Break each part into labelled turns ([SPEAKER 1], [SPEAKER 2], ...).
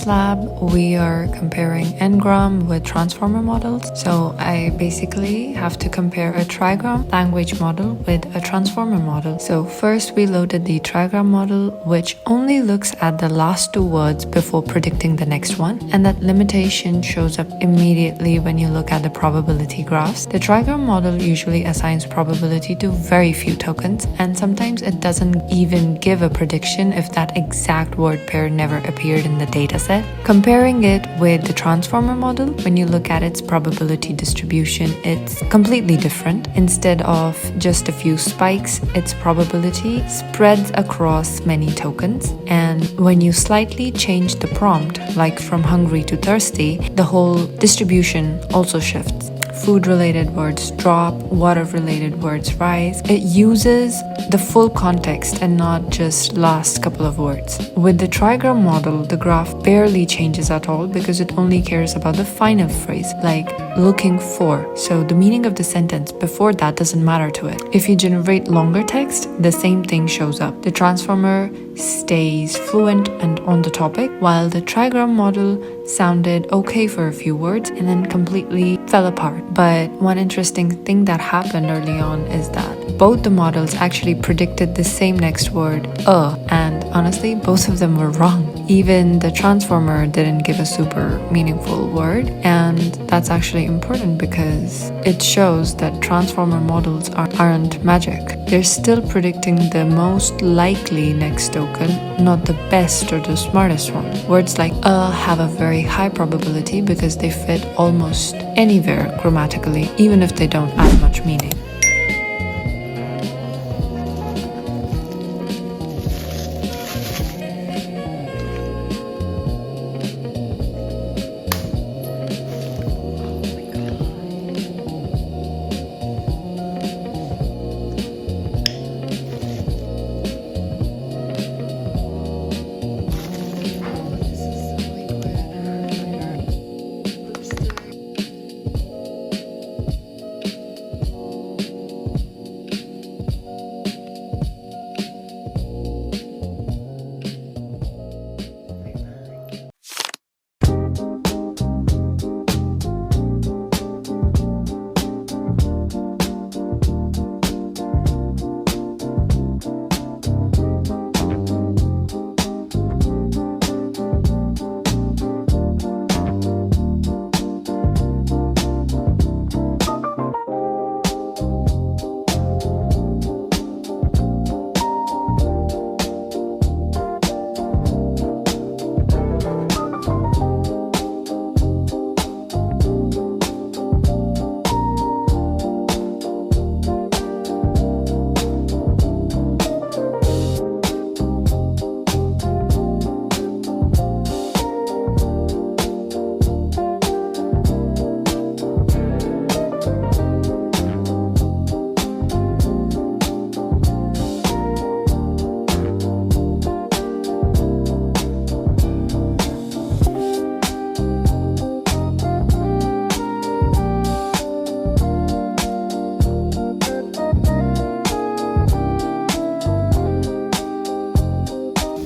[SPEAKER 1] this lab, we are comparing n-gram with transformer models. So I basically have to compare a trigram language model with a transformer model. So first we loaded the trigram model, which only looks at the last two words before predicting the next one. And that limitation shows up immediately when you look at the probability graphs. The trigram model usually assigns probability to very few tokens, and sometimes it doesn't even give a prediction if that exact word pair never appeared in the dataset. Comparing it with the transformer model, when you look at its probability distribution, it's completely different. Instead of just a few spikes, its probability spreads across many tokens. And when you slightly change the prompt, like from hungry to thirsty, the whole distribution also shifts. Food-related words drop, water-related words rise. It uses the full context and not just last couple of words. With the trigram model, the graph barely changes at all because it only cares about the final phrase, like looking for. So the meaning of the sentence before that doesn't matter to it. If you generate longer text, the same thing shows up. The transformer stays fluent and on the topic, while the trigram model sounded okay for a few words and then completely fell apart. But one interesting thing that happened early on is that both the models actually predicted the same next word, and honestly, both of them were wrong. Even the transformer didn't give a super meaningful word, and that's actually important because it shows that transformer models aren't magic. They're still predicting the most likely next token, not the best or the smartest one. Words like have a very high probability because they fit almost anywhere grammatically, even if they don't add much meaning.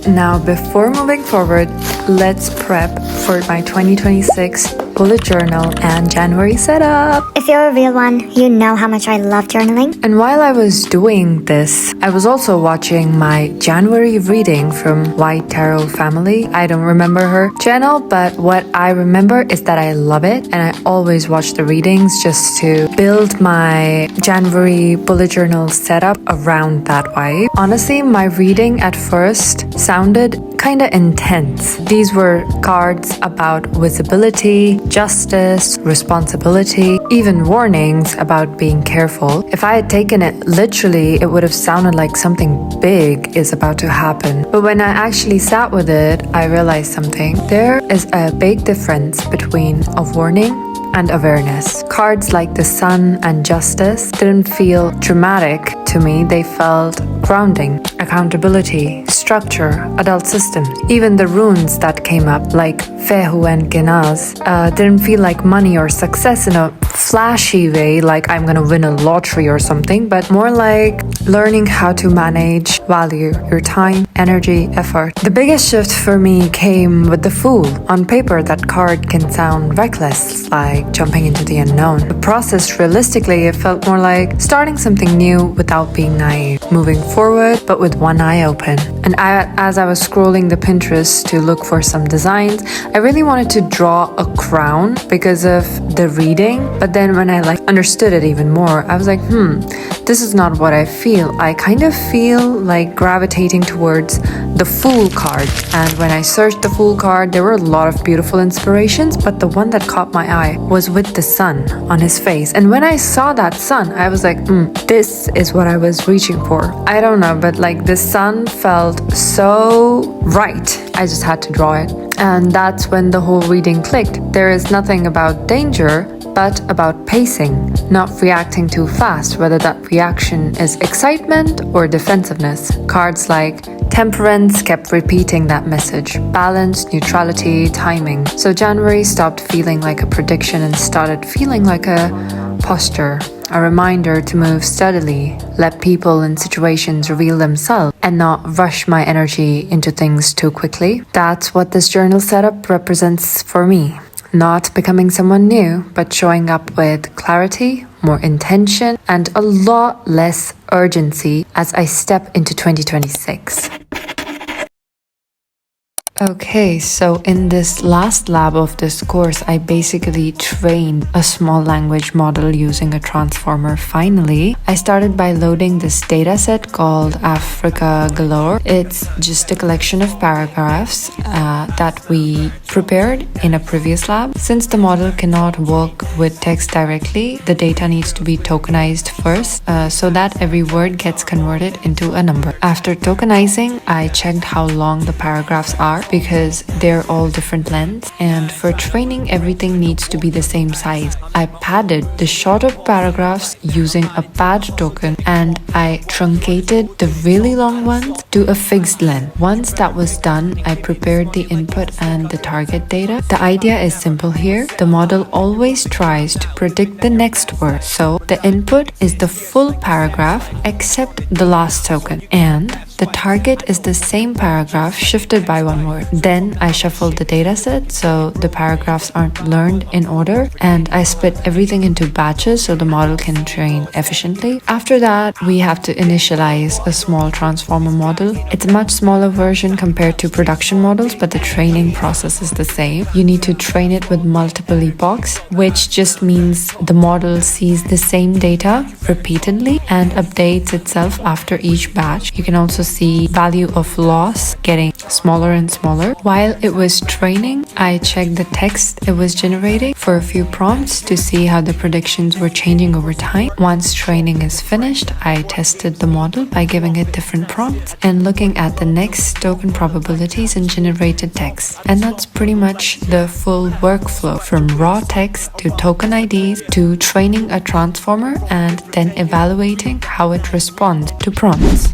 [SPEAKER 1] Now, before moving forward, let's prep for my 2026 bullet journal and January setup.
[SPEAKER 2] If you're a real one, you know how much I love journaling.
[SPEAKER 1] And while I was doing this, I was also watching my January reading from White Tarot Family. I don't remember her channel, but what I remember is that I love it, and I always watch the readings just to build my January bullet journal setup around that vibe. Honestly, my reading at first sounded kinda intense. These were cards about visibility, justice, responsibility, even warnings about being careful. If I had taken it literally, it would have sounded like something big is about to happen. But when I actually sat with it, I realized something. There is a big difference between a warning and awareness. Cards like the Sun and Justice didn't feel dramatic to me. They felt grounding, accountability, structure, adult systems. Even the runes that came up, like Fehu and Genaz, didn't feel like money or success in a flashy way, like I'm gonna win a lottery or something, but more like learning how to manage, value your time, energy, effort. The biggest shift for me came with the Fool. On paper, that card can sound reckless, like jumping into the unknown. The process, realistically, it felt more like starting something new without being naive, moving forward but with one eye open. And as I was scrolling the Pinterest to look for some designs, I really wanted to draw a crown because of the reading, but then when I understood it even more, I was like, this is not what I feel. I kind of feel like gravitating towards the Fool card. And when I searched the Fool card, there were a lot of beautiful inspirations, but the one that caught my eye was with the sun on his face. And when I saw that sun, I was like, this is what I was reaching for. I don't know, but the sun felt so right. I just had to draw it. And that's when the whole reading clicked. There is nothing about danger, but about pacing, not reacting too fast, whether that reaction is excitement or defensiveness. Cards like Temperance kept repeating that message: balance, neutrality, timing. So January stopped feeling like a prediction and started feeling like a posture, a reminder to move steadily, let people and situations reveal themselves, and not rush my energy into things too quickly. That's what this journal setup represents for me. Not becoming someone new, but showing up with clarity, more intention, and a lot less urgency as I step into 2026. Okay, so in this last lab of this course, I basically trained a small language model using a transformer. Finally, I started by loading this data set called Africa Galore. It's just a collection of paragraphs that we prepared in a previous lab. Since the model cannot work with text directly, the data needs to be tokenized first so that every word gets converted into a number. After tokenizing, I checked how long the paragraphs are, because they're all different lengths, and for training everything needs to be the same size. I padded the shorter paragraphs using a pad token, and I truncated the really long ones to a fixed length. Once that was done, I prepared the input and the target data. The idea is simple here. The model always tries to predict the next word, so the input is the full paragraph except the last token, and the target is the same paragraph shifted by one word. Then I shuffled the dataset so the paragraphs aren't learned in order, and I split everything into batches so the model can train efficiently. After that, we have to initialize a small transformer model. It's a much smaller version compared to production models, but the training process is the same. You need to train it with multiple epochs, which just means the model sees the same data repeatedly and updates itself after each batch. You can also see value of loss getting smaller and smaller. While it was training, I checked the text it was generating for a few prompts to see how the predictions were changing over time. Once training is finished, I tested the model by giving it different prompts and looking at the next token probabilities and generated text. And that's pretty much the full workflow, from raw text to token IDs to training a transformer and then evaluating how it responds to prompts.